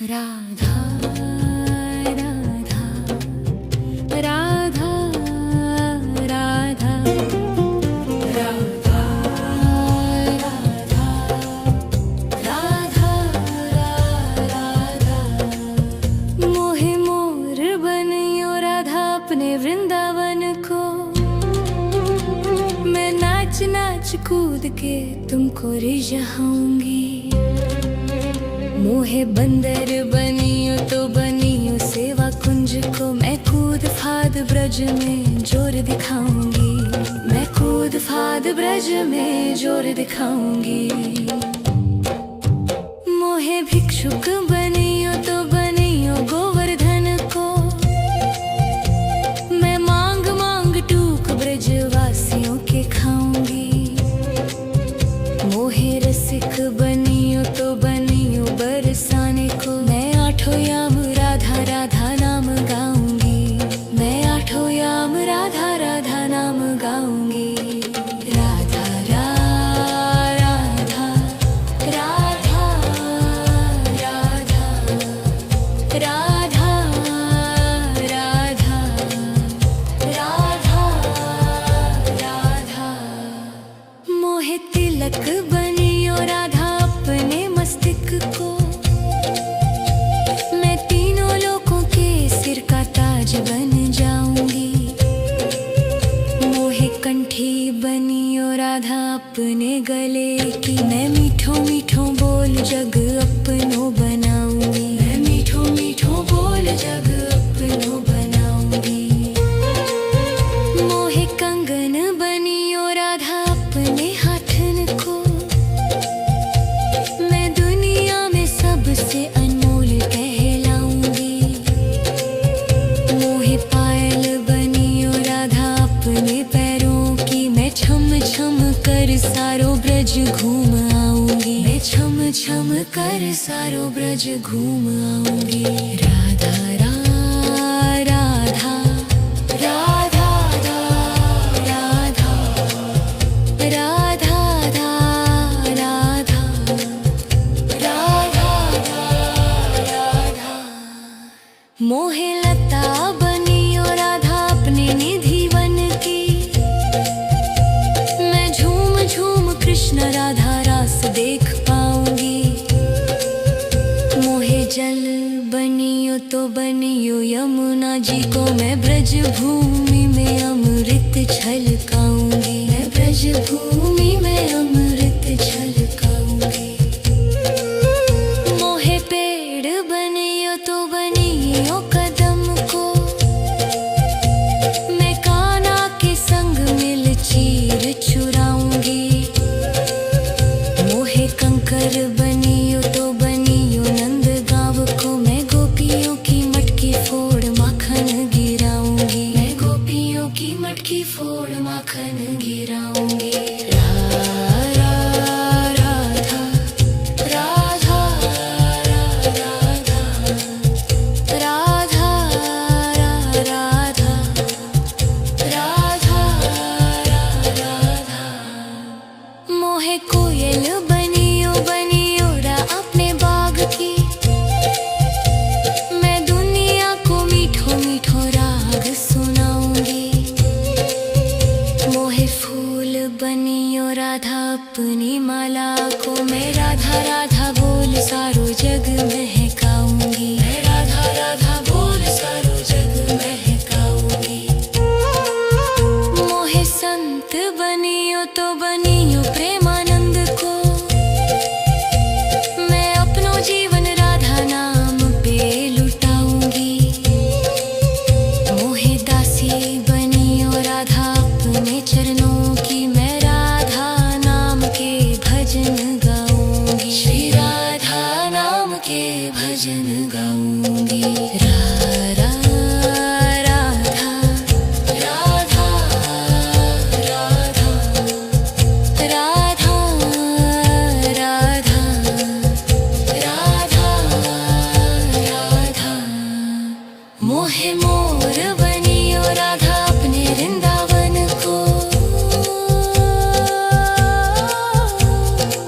राधा राधा राधा राधा राधा राधा राधा मोहे मोर बनियो राधा अपने वृंदावन को। मैं नाच नाच कूद के तुमको रिझाऊंगी। मोहे बंदर बनियो तो बनियो सेवा कुंज को। मैं कूद फाद ब्रज में जोर दिखाऊंगी। मैं कूद फाद ब्रज में जोर दिखाऊंगी। मोहे भिक्षुक बनियो तो बनियो गोवर्धन को। मैं मांग मांग टूक ब्रजवासियों के खाऊंगी। मोहे रसिक बनियो तो बनियो बरसाने को। मैं आठों याम राधा राधा नाम गाऊंगी। मैं आठों याम राधा राधा नाम गाऊंगी। राधा राधा राधा राधा राधा राधा राधा राधा मोहे तिलक बनियो राधा अपने मस्तिष्क को। मैं तीनों लोगों के सिर का ताज बन जाऊंगी। मोहे कंठी बनियो राधा अपने गले की। मैं मीठो मीठो बोल जग अपनो बनाऊंगी। मैं मीठो मीठो बोल जग अपनो बनाऊंगी। मोहे कंगन बनियो राधा अपने हाथन को। मैं दुनिया में सबसे अनमोल कहलाऊंगी। मोहे पायल बनियो राधा अपने पैरों की। मैं छम छम कर सारो ब्रज घूम आऊंगी। मैं छम छम कर सारो ब्रज घूम आऊंगी। राधा राधा राधा राधा राधा राधा राधा राधा मोहे लता बनियो राधा अपने निधि वन की। मैं झूम झूम कृष्ण राधा रास देख पाऊंगी। मोहे जल बनियो तो बनियो यमुना जी को। मैं ब्रज भूमि में अमृत छलकाऊंगी। मैं ब्रज भूमि में अमृत छलकाऊंगी। मोहे पेड़ बनियो तो बनियो कदम को। मैं कान्हा के संग मिल चीर चुराऊंगी। मोहे कंकर बनियो तो बनियो नंद गाँव को। मैं गोपियों की मटकी फोड़ माखन गिराऊंगी। मैं गोपियों की मटकी फोड़ माखन गिराऊंगी। राधा राधा राधा राधा राधा राधा राधा मोहे कोयल बनियो बनियो रा अपने बाग की। मैं दुनिया को मीठो मीठो राग सुनाऊंगी। मोहे फूल बनियो राधा अपनी माला को। मैं राधा राधा बोल सारो जग महकाऊंगी। मैं राधा राधा बोल सारो जग महकाऊंगी। मोहे संत बनियो तो बनियो प्रेमानंद को। मैं अपनो जीवन राधा नाम पे लुटाऊंगी। मोहे दासी बनियो राधा अपने चरणों की। मैं राधा नाम के भजन गाऊंगी। श्री राधा नाम के भजन गाऊंगी। राधा राधा राधा राधा राधा राधा राधा मोहे मोर बनियो राधा अपने वृंदावन को।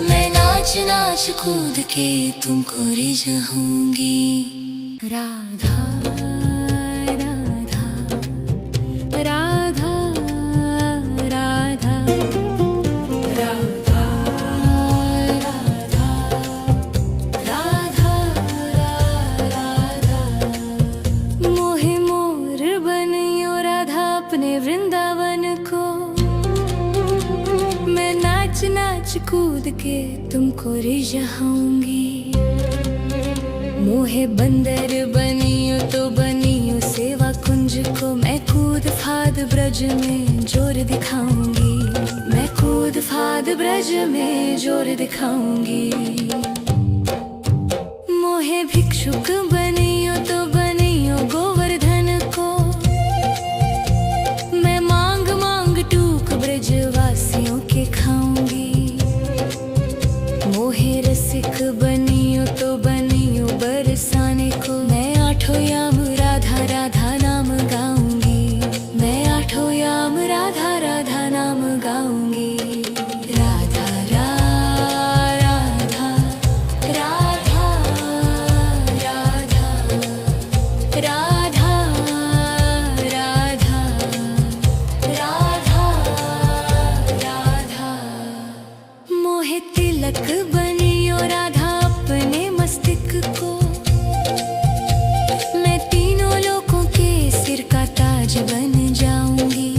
मैं नाच नाच कूद के तुमको रिझाऊंगी। राधा राधा राधा राधा राधा राधा राधा मोहे मोर बनियो राधा अपने वृंदावन को। मैं नाच नाच कूद के तुमको रिझाऊंगी। मोहे बंदर बनियो तो बनियो सेवा कुंज को। मैं कूद फाद ब्रज में जोर दिखाऊंगी। मैं कूद फाद ब्रज में जोर दिखाऊंगी। मोहे भिक्षुक बनियो तो बनियो गोवर्धन को। मैं मांग मांग टूक ब्रजवासियों के खाऊंगी। मोहे रसिक बनियो तो बनियो बरसाने को। मैं आठों याम राधा राधा नाम गाऊंगी। मैं आठों याम राधा राधा नाम गाऊंगी। राधा राधा राधा राधा राधा राधा राधा मोहे तिलक बनियो राधा अपने मस्तक को। मैं तीनों लोगों के सिर का ताज बन जाऊंगी।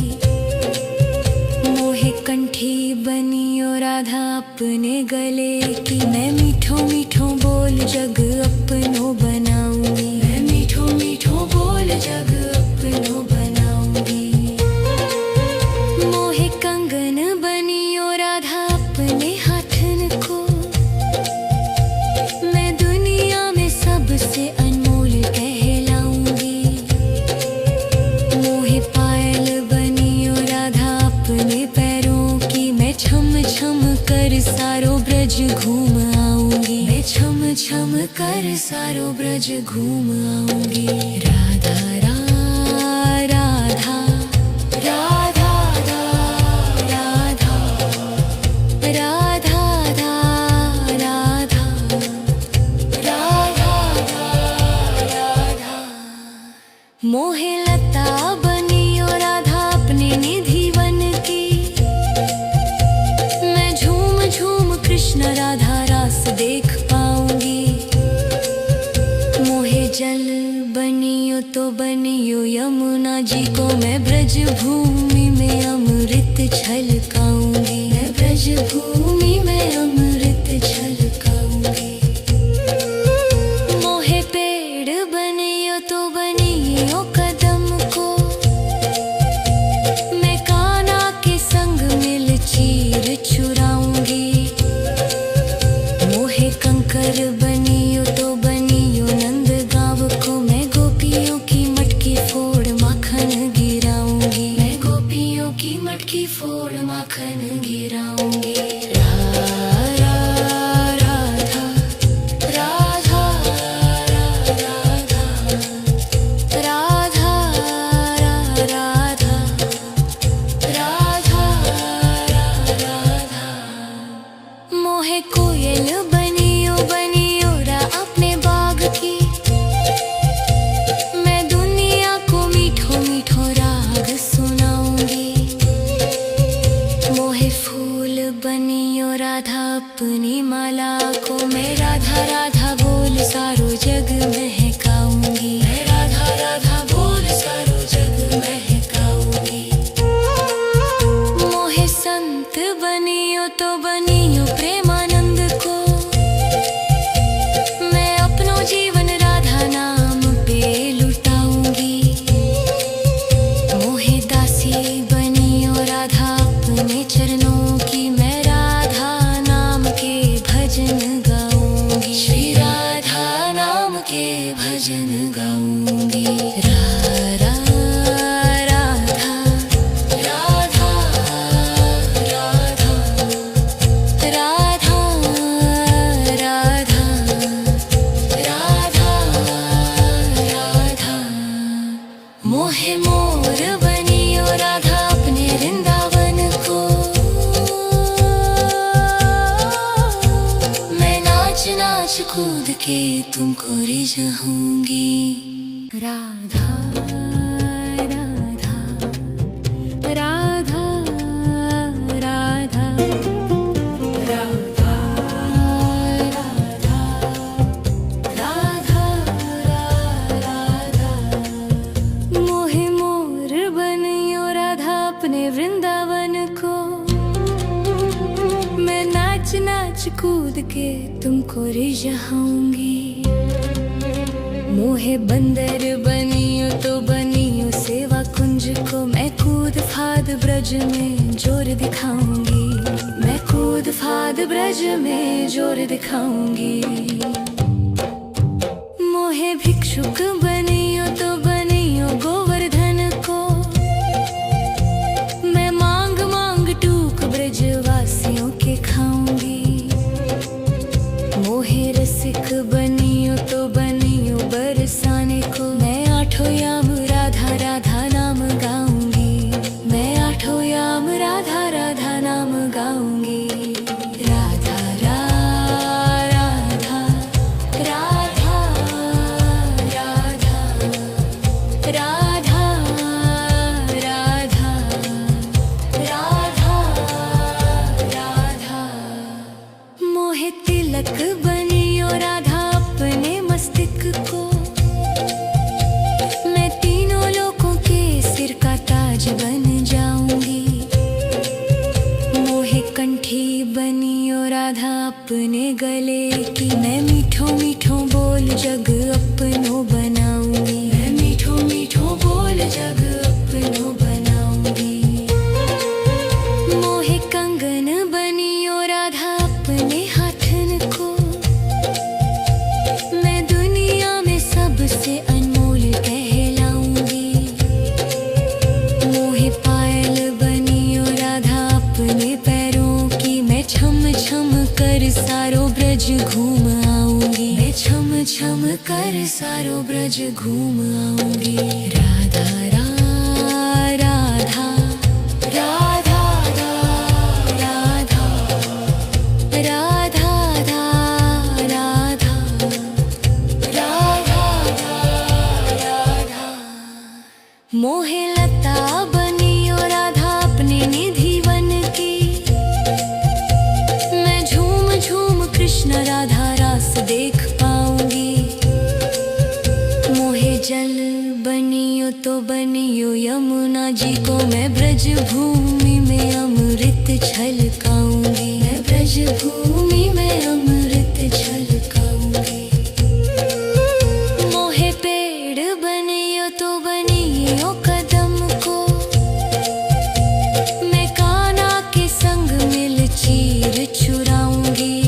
मोहे कंठी बनियो राधा अपने गले की। मैं मीठो मीठो बोल जग अपनो बनाऊंगी। मैं मीठो मीठो बोल जग अपनो बनाऊंगी। मोहे कंगन बनियो राधा अपने हाथन को। मैं दुनिया में सबसे अनमोल कहलाऊंगी। मोहे पायल बनियो राधा अपने पैरों की। मैं छम छम कर सारो ब्रज घूम आऊंगी। मैं छम छम कर सारो ब्रज घूम आऊंगी। राधा राधा राधा राधा राधा राधा राधा मोहे लता बनियो राधा अपने निधि वन की। मैं झूम झूम कृष्ण राधा रास देख पाऊंगी। मोहे जल बनियो तो बनियो यमुना जी को। मैं ब्रज भूमि में अमृत छलकाऊंगी। मैं ब्रज भूमि में अमृत छलकाऊंगी। मोहे पेड़ बनियो तो बनियो कदम को। मैं कान्हा के संग मिल चीर चुराऊंगी। मोहे कंकर बनियो तो बनियो नंद गाँव को। मैं गोपियों की मटकी फोड़ माखन गिराऊंगी। मैं गोपियों की मटकी फोड़ माखन गिराऊंगी। राधा राधा राधा राधा राधा राधा राधा मोहे कोयल बनियो बनियो रा अपने बाग की। मैं दुनिया को मीठो मीठो राग सुनाऊंगी। मोहे फूल बनियो राधा अपनी माला को। मैं राधा राधा बोल सारो जग महकाऊंगी। मैं राधा राधा बोल सारो जग महकाऊंगी। मोहे संत बनियो तो बनियो प्रेमानंद को। मैं अपनो जीवन राधा नाम पे लुटाऊंगी। मोहे दासी बनियो राधा अपने चरणों की। मैं राधा नाम के भजन गाऊंगी। श्री राधा नाम के भजन गाऊंगी। राधा राधा राधा राधा राधा राधा राधा राधा मोहे मोर बनियो राधा अपने वृंदावन को। मैं नाच नाच कूद जाऊंगी। राधा राधा राधा राधा राधा राधा राधा मोहे मोर बनियो राधा अपने वृंदावन को। मैं नाच नाच कूद के तुमको रिझाऊंगी। मोहे बंदर बनियो तो बनियो सेवा कुंज को। मैं कूद फाद ब्रज में जोर दिखाऊंगी। मैं कूद फाद ब्रज में जोर दिखाऊंगी। मोहे भिक्षुक बनियो तो बनियो गोवर्धन को। मैं मांग मांग टूक ब्रजवासियों के खाऊंगी। मोहे रसिक बनियो तो बनियो बरसाने को। मैं आठों याम राधा राधा नाम गाऊंगी। मैं आठों याम राधा राधा नाम गाऊंगी। राधा राधा राधा राधा राधा राधा राधा राधा मोहे तिलक बनियो राधा अपने मस्तक को। मैं तीनों लोगों के सिर का ताज बन जाऊंगी। मोहे कंठी बनियो राधा अपने गले की। मैं मीठो मीठो बोल जग अपनो बनाऊंगी। मैं मीठो मीठो बोल जग अपनो बनाऊंगी। मोहे कंगन बनियो राधा अपने हाथन को। मैं दुनिया में सबसे अनमोल कहलाऊंगी। मोहे पायल बनियो राधा अपने पैरों की। मैं छम छम कर सारो ब्रज घूम आऊंगी। मैं छम छम कर सारो ब्रज घूम आऊंगी। राधा राधा राधा राधा राधा राधा राधा राधा मोहे लता बनियो राधा अपने निधि वन की। मैं झूम झूम कृष्ण राधा रास देख पाऊंगी। मोहे जल बनियो तो बनियो यमुना जी को। मैं ब्रज भूमि में अमृत छलकाऊंगी। मैं ब्रज भूमि में अमृत छलकाऊंगी। मोहे पेड़ बनियो तो बनियो कदम को। मैं कान्हा के संग मिल चीर चुराऊंगी।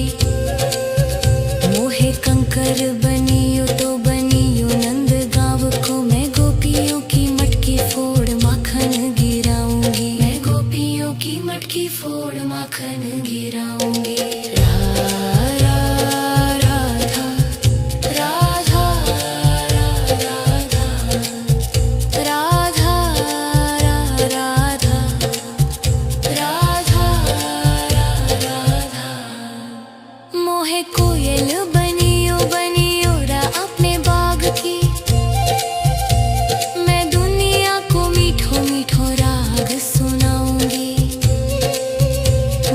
मोहे कंकर बनियो तो बनियो नंद गाँव को। मैं गोपियों की मटकी फोड़ माखन गिराऊंगी। मैं गोपियों की मटकी फोड़ माखन गिराऊंगी। राधा राधा राधा राधा राधा राधा राधा राधा मोहे कोयल बनियो बनियो रा अपने बाग की। मैं दुनिया को मीठो मीठो राग सुनाऊंगी।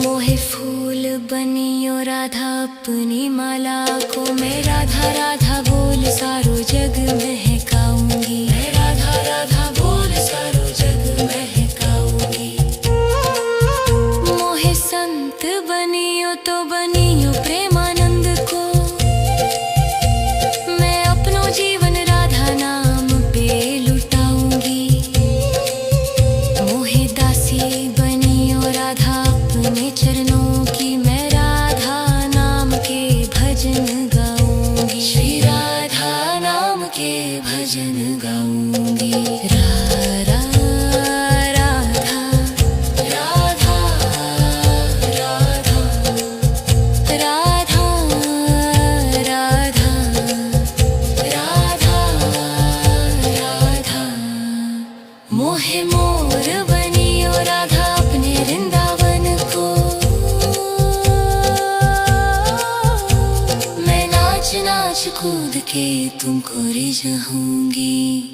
मोहे फूल बनियो राधा अपनी माला को। मैं राधा राधा बोल सारो जग महकाऊंगी। मैं राधा राधा बोल सारो जग महकाऊंगी। मोहे संत बनियो तो बनियो प्रेमानंद को। मैं अपनो जीवन राधा नाम पे लुटाऊंगी। मोहे दासी बनियो राधा अपने चरणों की। मैं राधा नाम के भजन गाऊंगी। श्री राधा नाम के के तुमको रिझाऊंगी।